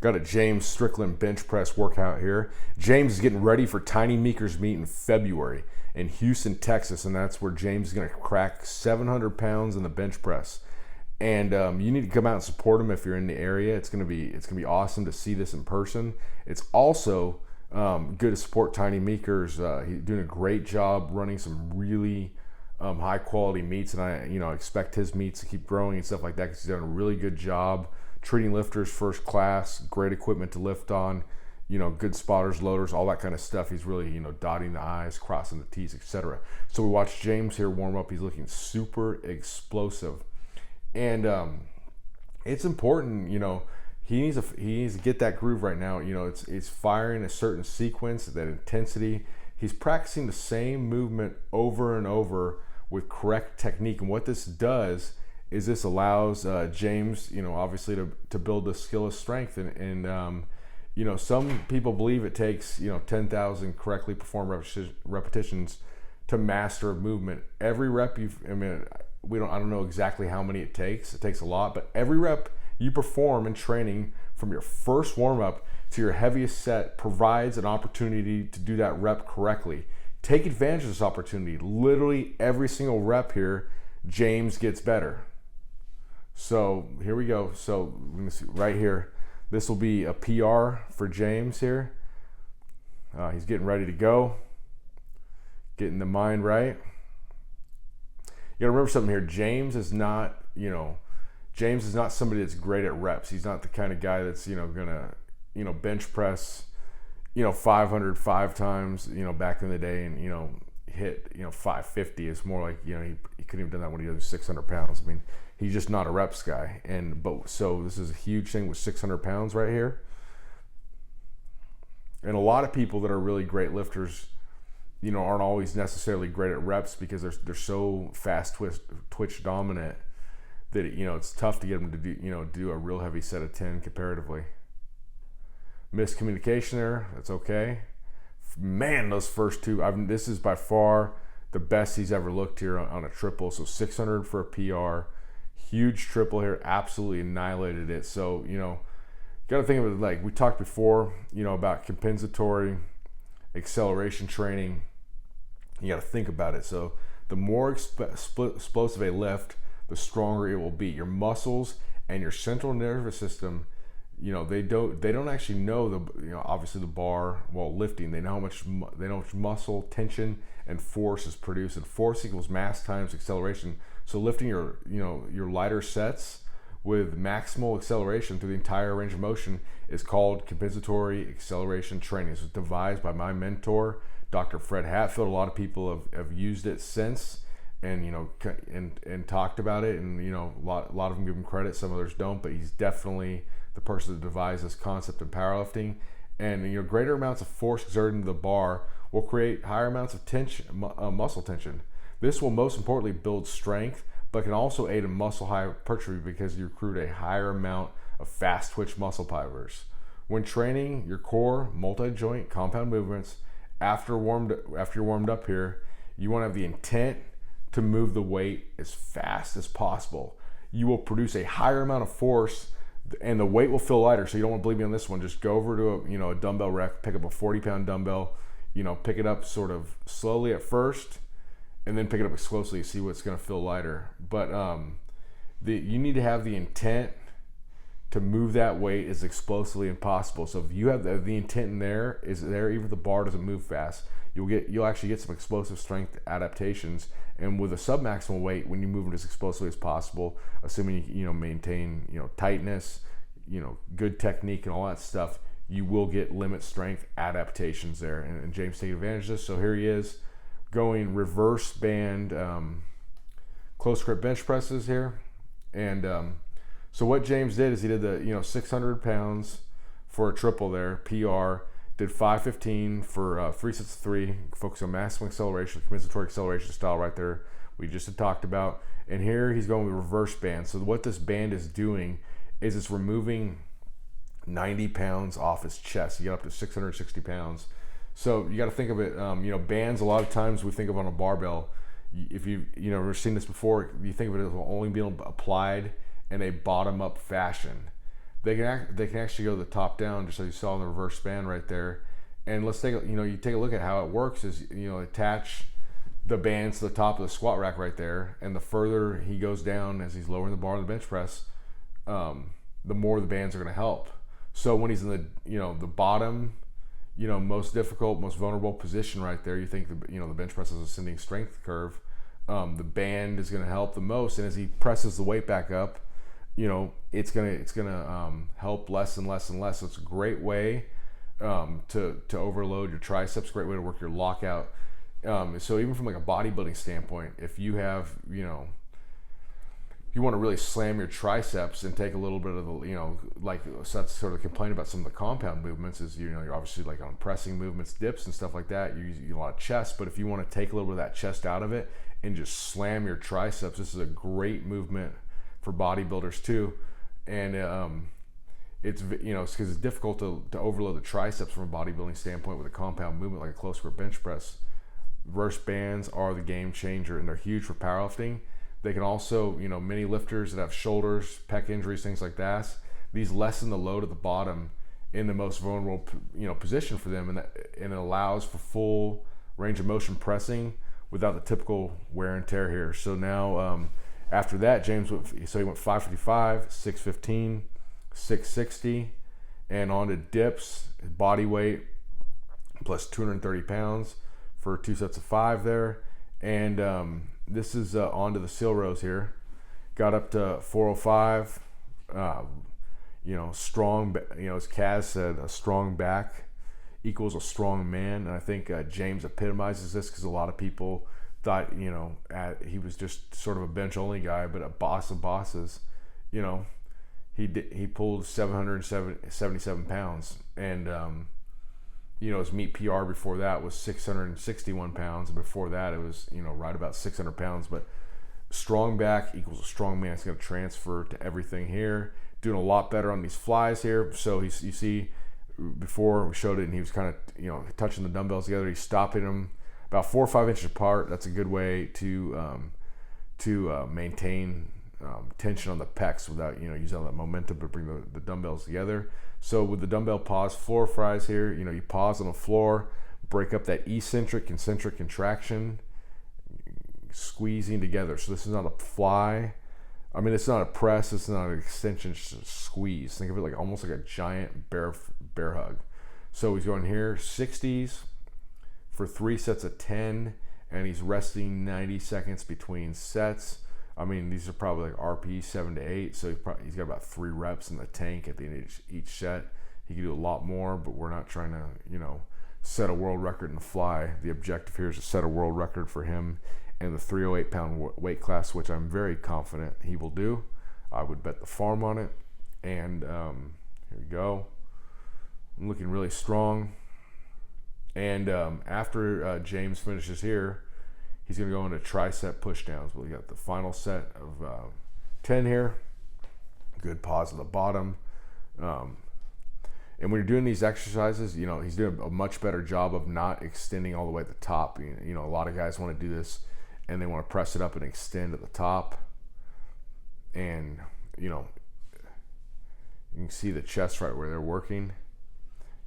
Got a James Strickland bench press workout here. James is getting ready for Tiny Meeker's meet in February in Houston, Texas, and that's where James is going to crack 700 pounds in the bench press. And you need to come out and support him if you're in the area. It's gonna be awesome to see this in person. It's also good to support Tiny Meekers. He's doing a great job running some really high quality meets, and I expect his meets to keep growing and stuff like that because he's done a really good job treating lifters first class. Great equipment to lift on. Good spotters, loaders, all that kind of stuff. He's really, dotting the I's, crossing the T's, etc. So we watched James here warm up. He's looking super explosive. And it's important, he needs to get that groove right now. It's firing a certain sequence, that intensity. He's practicing the same movement over and over with correct technique. And what this does is this allows James, obviously to build the skill of strength. And some people believe it takes, 10,000 correctly performed repetitions to master a movement. Every rep I don't know exactly how many it takes. It takes a lot, but every rep you perform in training from your first warm-up to your heaviest set provides an opportunity to do that rep correctly. Take advantage of this opportunity. Literally every single rep here, James gets better. So here we go. So let me see right here. This will be a PR for James here. He's getting ready to go. Getting the mind right. You gotta remember something here. James is not somebody that's great at reps. He's not the kind of guy that's, gonna, bench press, 500 5 times, back in the day and, hit, 550. It's more like, he couldn't have done that when he does 600 pounds. I mean, he's just not a reps guy. So this is a huge thing with 600 pounds right here. And a lot of people that are really great lifters, aren't always necessarily great at reps because they're so fast twitch dominant that it's tough to get them to do a real heavy set of 10 comparatively. Miscommunication there, that's okay. Man, those first two, this is by far the best he's ever looked here on a triple. So 600 for a PR, huge triple here, absolutely annihilated it. So you got to think of it like we talked before, about compensatory acceleration training. You got to think about it. So the more explosive a lift, the stronger it will be. Your muscles and your central nervous system, they don't actually know obviously the bar while lifting. They know how much muscle tension and force is produced, and force equals mass times acceleration. So lifting your lighter sets with maximal acceleration through the entire range of motion is called compensatory acceleration training. It was devised by my mentor, Dr. Fred Hatfield. A lot of people have used it since and talked about it, and a lot of them give him credit, some others don't, but he's definitely the person that devised this concept in powerlifting. And greater amounts of force exerted into the bar will create higher amounts of tension, muscle tension. This will most importantly build strength, but can also aid in muscle hypertrophy because you recruit a higher amount of fast twitch muscle fibers. When training your core multi-joint compound movements, after you're warmed up here, you want to have the intent to move the weight as fast as possible. You will produce a higher amount of force and the weight will feel lighter. So you don't want to believe me on this one. Just go over to a dumbbell rack, pick up a 40-pound dumbbell, pick it up sort of slowly at first, and then pick it up explosively, see what's going to feel lighter. But you need to have the intent to move that weight as explosively as possible. So if you have the intent in there, even if the bar doesn't move fast, you'll actually get some explosive strength adaptations. And with a submaximal weight, when you move it as explosively as possible, assuming you maintain tightness, good technique and all that stuff, you will get limit strength adaptations there. And James taking advantage of this. So here he is going reverse band close grip bench presses here. And so what James did is he did the 600 pounds for a triple there, PR. Did 515 for 3 sets of 3, focus on maximum acceleration, compensatory acceleration style right there we just had talked about. And here he's going with reverse band. So what this band is doing is it's removing 90 pounds off his chest. You get up to 660 pounds. So you got to think of it, bands a lot of times we think of on a barbell. If you've ever seen this before, you think of it as only being applied in a bottom-up fashion. they can actually go the top down, just as you saw in the reverse band right there. And let's take you take a look at how it works. Is attach the bands to the top of the squat rack right there, and the further he goes down as he's lowering the bar on the bench press, the more the bands are going to help. So when he's in the bottom, most difficult, most vulnerable position right there, you think the bench press is ascending strength curve. The band is going to help the most, and as he presses the weight back up, it's gonna help less and less and less. So it's a great way to overload your triceps. Great way to work your lockout. So even from like a bodybuilding standpoint, if you have you want to really slam your triceps and take a little bit of the so that's sort of the complaint about some of the compound movements is you're obviously like on pressing movements, dips and stuff like that, you use a lot of chest. But if you want to take a little bit of that chest out of it and just slam your triceps, this is a great movement for bodybuilders too. And it's because it's difficult to overload the triceps from a bodybuilding standpoint with a compound movement like a close grip bench press. Reverse bands are the game changer, and they're huge for powerlifting. They can also, many lifters that have shoulders, pec injuries, things like that, these lessen the load at the bottom in the most vulnerable, position for them, and it allows for full range of motion pressing without the typical wear and tear here. So now, after that, James he went 555, 615, 660, and on to dips, body weight plus 230 pounds for 2 sets of 5 there. And this is onto the seal rows here. Got up to 405. Strong. As Kaz said, a strong back equals a strong man, and I think James epitomizes this because a lot of people thought he was just sort of a bench only guy, but a boss of bosses. He pulled 777 pounds, and his meet PR before that was 661 pounds, and before that it was right about 600 pounds. But strong back equals a strong man. It's going to transfer to everything here. Doing a lot better on these flies here. So you see, before we showed it, and he was kind of touching the dumbbells together. He's stopping them about 4 or 5 inches apart. That's a good way to maintain tension on the pecs without using all that momentum to bring the dumbbells together. So with the dumbbell pause floor fries here, you pause on the floor, break up that eccentric concentric contraction, squeezing together. So this is not a fly. I mean, it's not a press. It's not an extension. It's just a squeeze. Think of it like almost like a giant bear hug. So he's going here 60s for 3 sets of 10, and he's resting 90 seconds between sets. I mean, these are probably like RP 7 to 8, so he's got about 3 reps in the tank at the end of each set. He could do a lot more, but we're not trying to, set a world record in the fly. The objective here is to set a world record for him in the 308-pound weight class, which I'm very confident he will do. I would bet the farm on it. And here we go. I'm looking really strong. And after James finishes here, he's going to go into tricep pushdowns. We got the final set of 10 here. Good pause at the bottom. And when you're doing these exercises, he's doing a much better job of not extending all the way at the top. A lot of guys want to do this and they want to press it up and extend at the top. And, you can see the chest right where they're working.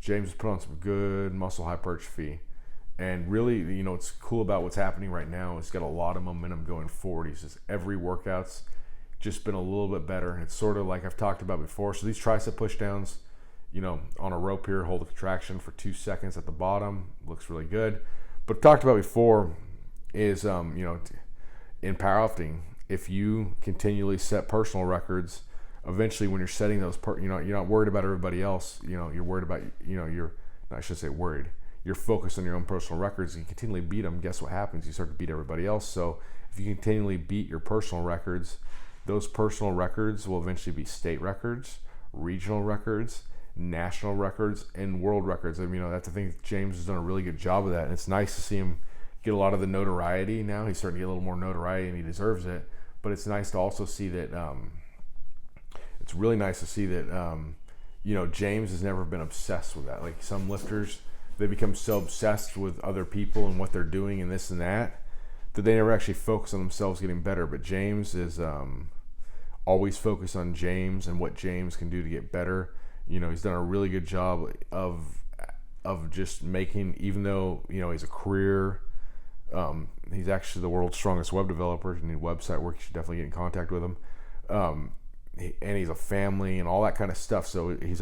James has put on some good muscle hypertrophy. And really, what's cool about what's happening right now is he's got a lot of momentum going forward. He's just every workout's just been a little bit better. It's sort of like I've talked about before. So these tricep pushdowns, on a rope here, hold a contraction for 2 seconds at the bottom. Looks really good. But I've talked about before is, in powerlifting, if you continually set personal records, eventually when you're setting those, you're not worried about everybody else. You're worried about, I should say worried. You're focused on your own personal records, and you continually beat them. Guess what happens? You start to beat everybody else. So if you continually beat your personal records, those personal records will eventually be state records, regional records, national records, and world records. I mean, that's the thing. James has done a really good job of that, and it's nice to see him get a lot of the notoriety now. He's starting to get a little more notoriety, and he deserves it. But it's nice to also see that. It's really nice to see that. James has never been obsessed with that. Like some lifters, they become so obsessed with other people and what they're doing and this and that they never actually focus on themselves getting better. But James is always focus on James and what James can do to get better. He's done a really good job of just making, even though he's a career, he's actually the world's strongest web developer. If you need website work, you should definitely get in contact with him. And he's a family and all that kind of stuff. So he's